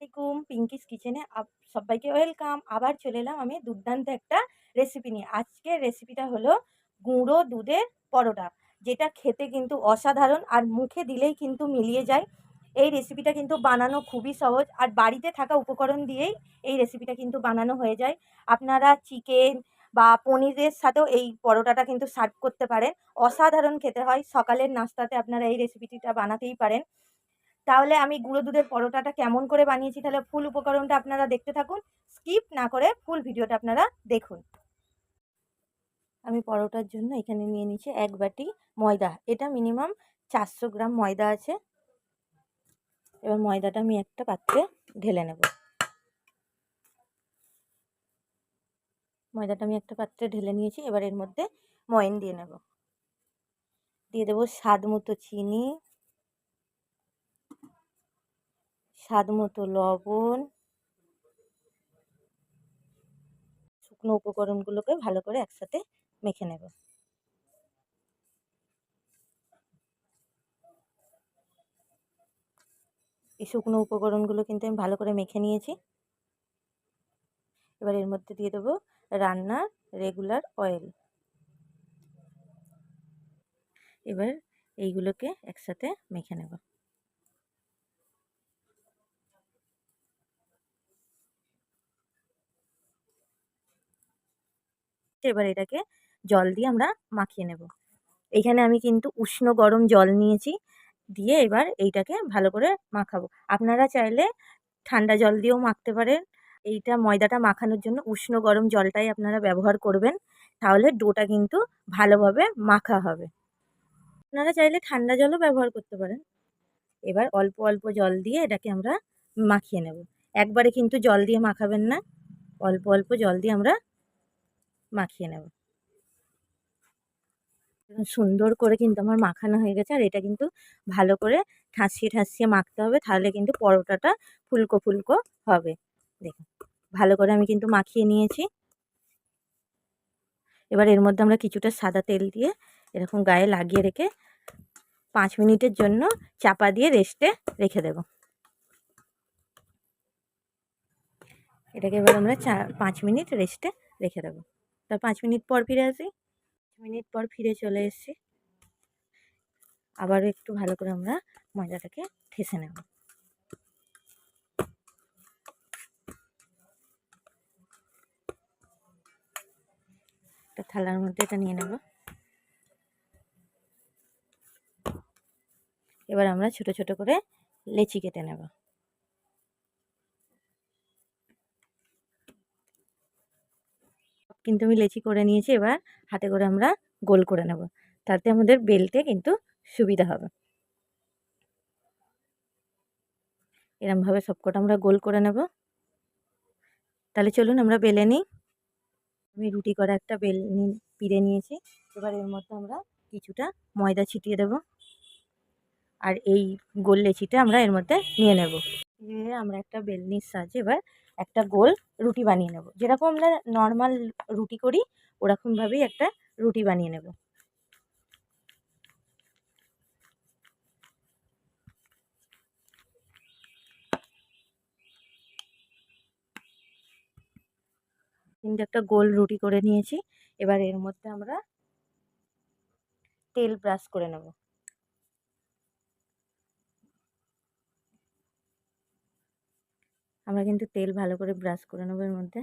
আসসালামাইকুম পিঙ্কিস কিচেনে সবাইকে ওয়েলকাম। আবার চলে এলাম আমি দুর্দান্ত একটা রেসিপি নিয়ে। আজকের রেসিপিটা হলো গুঁড়ো দুধের পরোটা, যেটা খেতে কিন্তু অসাধারণ আর মুখে দিলেই কিন্তু মিলিয়ে যায়। এই রেসিপিটা কিন্তু বানানো খুবই সহজ আর বাড়িতে থাকা উপকরণ দিয়েই এই রেসিপিটা কিন্তু বানানো হয়ে যায়। আপনারা চিকেন বা পনিরের সাথেও এই পরোটাটা কিন্তু সার্ভ করতে পারেন। অসাধারণ খেতে হয়। সকালের নাস্তাতে আপনারা এই রেসিপিটা বানাতেই পারেন। তাহলে আমি গুঁড়ো দুধের পরোটাটা কেমন করে বানিয়েছি, তাহলে ফুল উপকরণটা আপনারা দেখতে থাকুন, স্কিপ না করে ফুল ভিডিওটা আপনারা দেখুন। আমি পরোটার জন্য এখানে নিয়ে নিচ্ছি 1 বাটি ময়দা। এটা মিনিমাম 400 গ্রাম ময়দা আছে। এবার ময়দাটা আমি একটা পাত্রে ঢেলে নেব। ময়দাটা আমি একটা পাত্রে ঢেলে নিয়েছি। এবার এর মধ্যে ময়ন দিয়ে নেব। দিয়ে দেবো স্বাদ মতো চিনি, স্বাদ মতো লবণ, শুকনো উপকরণগুলোকে ভালো করে একসাথে মেখে নেব। এই শুকনো উপকরণগুলো কিন্তু আমি ভালো করে মেখে নিয়েছি। এবার এর মধ্যে দিয়ে দেবো রান্নার রেগুলার অয়েল। এবার এইগুলোকে একসাথে মেখে নেব। এবার এটাকে জল দিয়ে আমরা মাখিয়ে নেব। এখানে আমি কিন্তু উষ্ণ গরম জল নিয়েছি, দিয়ে এবার এইটাকে ভালো করে মাখাবো। আপনারা চাইলে ঠান্ডা জল দিয়েও মাখতে পারেন। এইটা ময়দাটা মাখানোর জন্য উষ্ণ গরম জলটাই আপনারা ব্যবহার করবেন, তাহলে ডোটা কিন্তু ভালোভাবে মাখা হবে। আপনারা চাইলে ঠান্ডা জলও ব্যবহার করতে পারেন। এবার অল্প অল্প জল দিয়ে এটাকে আমরা মাখিয়ে নেব। একবারে কিন্তু জল দিয়ে মাখাবেন না, অল্প অল্প জল দিয়ে আমরা মাখিয়ে নেব। সুন্দর করে কিন্তু আমার মাখানো হয়ে গেছে। আর এটা কিন্তু ভালো করে ঠাসিয়ে ঠাসিয়ে মাখতে হবে, তাহলে কিন্তু পরোটাটা ফুলকো ফুলকো হবে। দেখুন, ভালো করে আমি কিন্তু মাখিয়ে নিয়েছি। এবার এর মধ্যে আমরা কিছুটা সাদা তেল দিয়ে এরকম গায়ে লাগিয়ে রেখে 5 মিনিটের জন্য চাপা দিয়ে রেস্টে রেখে দেব। এটাকে এবার আমরা 5 মিনিট রেস্টে রেখে দেবো। তার 5 মিনিট পর ফিরে আসি। 5 মিনিট পর ফিরে চলে এসেছি। আবারও একটু ভালো করে আমরা ময়দাটাকে ঠেসে নেব। একটা থালার মধ্যে এটা নিয়ে নেব। এবার আমরা ছোট ছোট করে লেচি কেটে নেব। কিন্তু আমি লেচি করে নিয়েছি। এবার হাতে করে আমরা গোল করে নেব, তাতে আমাদের বেলতে কিন্তু সুবিধা হবে। এরমভাবে সবকটা আমরা গোল করে নেব। তাহলে চলুন আমরা বেলে নিই। আমি রুটি করা একটা পিড়ে নিয়েছি। এবার এর মধ্যে আমরা কিছুটা ময়দা ছিটিয়ে দেব, আর এই গোল লেচিটা আমরা এর মধ্যে নিয়ে নেব। নিয়ে আমরা একটা বেলনির সাহায্যে এবার একটা গোল রুটি বানিয়ে নেব। যেরকম আমরা নর্মাল রুটি করি ওরকমভাবেই একটা রুটি বানিয়ে নেব। কিন্তু একটা গোল রুটি করে নিয়েছি। এবার এর মধ্যে আমরা তেল ব্রাশ করে নেব। আমরা কিন্তু তেল ভালো করে ব্রাশ করে নেব এর মধ্যে।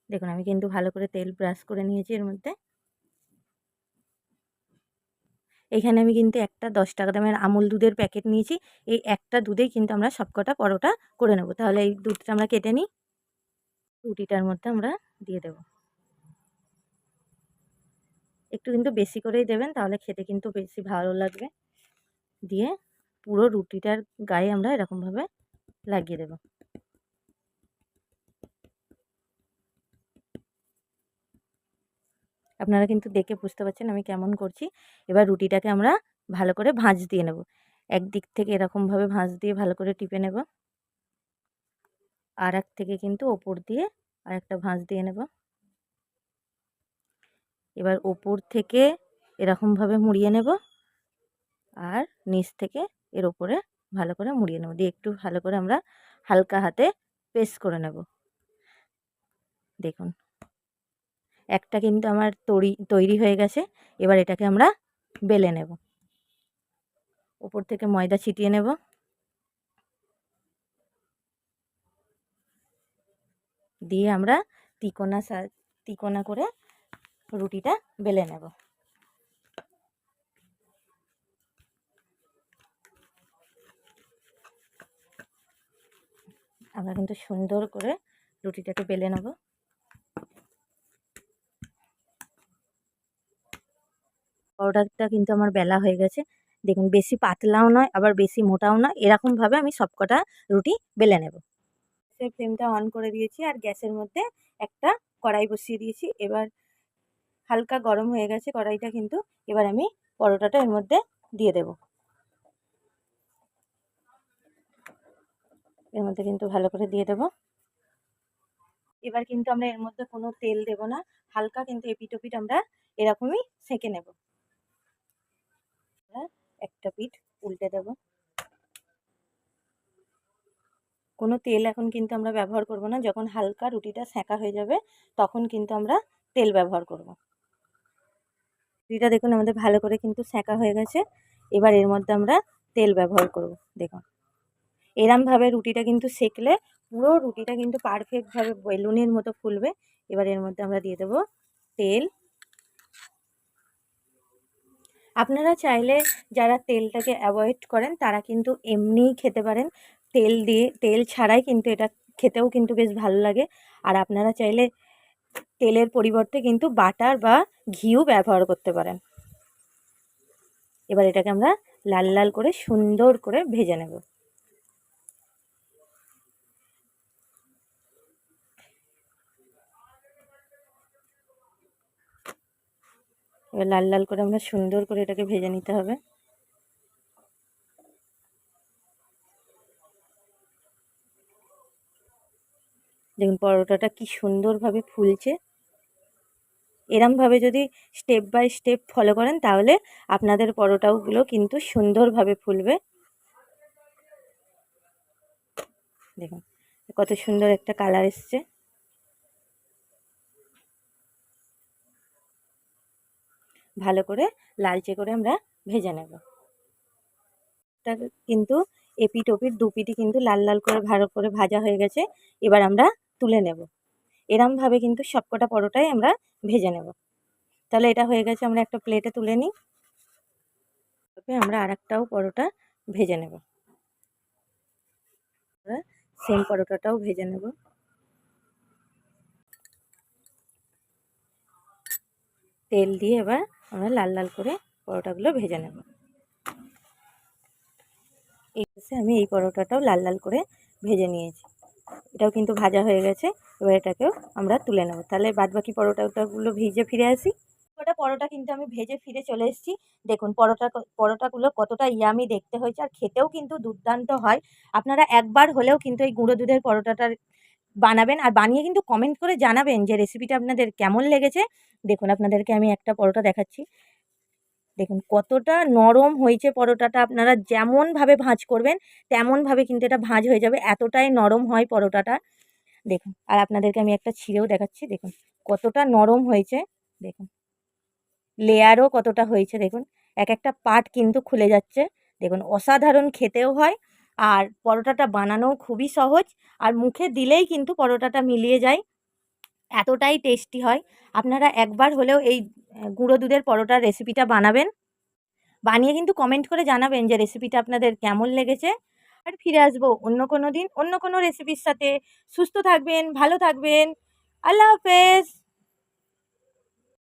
দেখুন, আমি কিন্তু ভালো করে তেল ব্রাশ করে নিয়েছি এর মধ্যে। এখানে আমি কিন্তু একটা 10 টাকা দামের আমুল দুধের প্যাকেট নিয়েছি। এই একটা দুধেই কিন্তু আমরা সবকটা পরোটা করে নেব। তাহলে এই দুধটা আমরা কেটে নিই। রুটিটার মধ্যে আমরা দিয়ে দেব। একটু কিন্তু বেশি করেই দেবেন, তাহলে খেতে কিন্তু বেশি ভালো লাগবে। দিয়ে পুরো রুটিটার গায়ে আমরা এরকমভাবে লাগিয়ে দেব। আপনারা কিন্তু দেখে বুঝতে পারছেন আমি কেমন করছি। এবার রুটিটাকে আমরা ভালো করে ভাঁজ দিয়ে নেব। একদিক থেকে এরকমভাবে ভাঁজ দিয়ে ভালো করে টিপে নেব, আর এক থেকে কিন্তু ওপর দিয়ে আরেকটা ভাঁজ দিয়ে নেব। এবার ওপর থেকে এরকমভাবে মুড়িয়ে নেব, আর নিচ থেকে এর ওপরে ভালো করে মুড়িয়ে নেব, দিয়ে একটু ভালো করে আমরা হালকা হাতে প্রেস করে নেব। দেখুন একটা কিন্তু আমার তৈরি হয়ে গেছে। এবার এটাকে আমরা বেলে নেব, ওপর থেকে ময়দা ছিটিয়ে নেব, দিয়ে আমরা তিকোনা করে রুটিটা বেলে নেব। আমরা কিন্তু সুন্দর করে রুটিটাকে বেলে নেব। পরোটাটা কিন্তু আমার বেলা হয়ে গেছে। দেখুন বেশি পাতলাও নয় আবার বেশি মোটাও নয়, এরকমভাবে আমি সবকটা রুটি বেলে নেব। ফ্লেমটা অন করে দিয়েছি আর গ্যাসের মধ্যে একটা কড়াই বসিয়ে দিয়েছি। এবার হালকা গরম হয়ে গেছে কড়াইটা কিন্তু, এবার আমি পরোটাটা এর মধ্যে দিয়ে দেব। এর মধ্যে কিন্তু ভালো করে দিয়ে দেব। এবার কিন্তু আমরা এর মধ্যে কোনো তেল দেব না, হালকা কিন্তু এপিট ওপিট আমরা এরকমই সেঁকে নেব। একটা পিঠ উল্টে দেব। কোনো তেল এখন কিন্তু আমরা ব্যবহার করব না, যখন হালকা রুটিটা সেঁকা হয়ে যাবে তখন কিন্তু আমরা তেল ব্যবহার করব। রুটিটা দেখুন আমাদের ভালো করে কিন্তু সেঁকা হয়ে গেছে। এবার এর মধ্যে আমরা তেল ব্যবহার করব। দেখুন এরমভাবে রুটিটা কিন্তু সেঁকলে পুরো রুটিটা কিন্তু পারফেক্টভাবে বেলুনের মতো ফুলবে। এবার এর মধ্যে আমরা দিয়ে দেব তেল। আপনারা চাইলে যারা তেলটাকে অ্যাভয়েড করেন তারা কিন্তু এমনিই খেতে পারেন, তেল ছাড়াই কিন্তু এটা খেতেও কিন্তু বেশ ভালো লাগে। আর আপনারা চাইলে তেলের পরিবর্তে কিন্তু বাটার বা ঘিও ব্যবহার করতে পারেন। এবার এটাকে আমরা লাল লাল করে সুন্দর করে ভেজে নেব। এবার লাল লাল করে আমরা সুন্দর করে এটাকে ভেজে নিতে হবে। দেখুন পরোটাটা কি সুন্দরভাবে ফুলছে। এরমভাবে যদি স্টেপ বাই স্টেপ ফলো করেন তাহলে আপনাদের পরোটাগুলো কিন্তু সুন্দরভাবে ফুলবে। দেখুন কত সুন্দর একটা কালার এসছে। ভালো করে লালচে করে আমরা ভেজে নেব। কিন্তু এপিট ওপিট দুপিটি কিন্তু লাল লাল করে ভালো করে ভাজা হয়ে গেছে। এবার আমরা তুলে নেব। এরমভাবে কিন্তু সবকটা পরোটাই আমরা ভেজে নেব। তাহলে এটা হয়ে গেছে, আমরা একটা প্লেটে তুলে নিই। আমরা আরেকটাও পরোটা ভেজে নেব। সেম পরোটাটাও ভেজে নেব। তেল দিয়ে এবার আমরা লাল লাল করে পরোটাগুলো ভেজে নেব। আমি এই পরোটাটাও লাল লাল করে ভেজে নিয়েছি। এটাও কিন্তু ভাজা হয়ে গেছে। এবার এটাকেও আমরা তুলে নেব। তাহলে বাদবাকি পরোটাগুলো ভেজে ফিরে আসি। পরোটা কিন্তু আমি ভেজে ফিরে চলে এসেছি। দেখুন পরোটাগুলো কতটা ইয়ামি দেখতে হয়েছে, আর খেতেও কিন্তু দুর্দান্ত হয়। আপনারা একবার হলেও কিন্তু এই গুঁড়ো দুধের পরোটাটা বানাবেন, আর বানিয়ে কিন্তু কমেন্ট করে জানাবেন যে রেসিপিটা আপনাদের কেমন লেগেছে। দেখুন আপনাদেরকে আমি একটা পরোটা দেখাচ্ছি। দেখুন কতটা নরম হয়েছে পরোটাটা। আপনারা যেমনভাবে ভাঁজ করবেন তেমনভাবে কিন্তু এটা ভাঁজ হয়ে যাবে, এতটাই নরম হয় পরোটাটা। দেখুন আর আপনাদেরকে আমি একটা ছিঁড়েও দেখাচ্ছি। দেখুন কতটা নরম হয়েছে। দেখুন লেয়ারও কতটা হয়েছে। দেখুন এক একটা পার্ট কিন্তু খুলে যাচ্ছে। দেখুন অসাধারণ খেতেও হয়, আর পরোটাটা বানানোও খুবই সহজ, আর মুখে দিলেই কিন্তু পরোটাটা মিলিয়ে যায়, এতটাই টেস্টি হয়। আপনারা একবার হলেও এই গুঁড়ো দুধের পরোটার রেসিপিটা বানাবেন। বানিয়ে কিন্তু কমেন্ট করে জানাবেন যে রেসিপিটা আপনাদের কেমন লেগেছে। আর ফিরে আসবো অন্য কোনো দিন অন্য কোনো রেসিপির সাথে। সুস্থ থাকবেন, ভালো থাকবেন। আল্লাহ হাফেজ।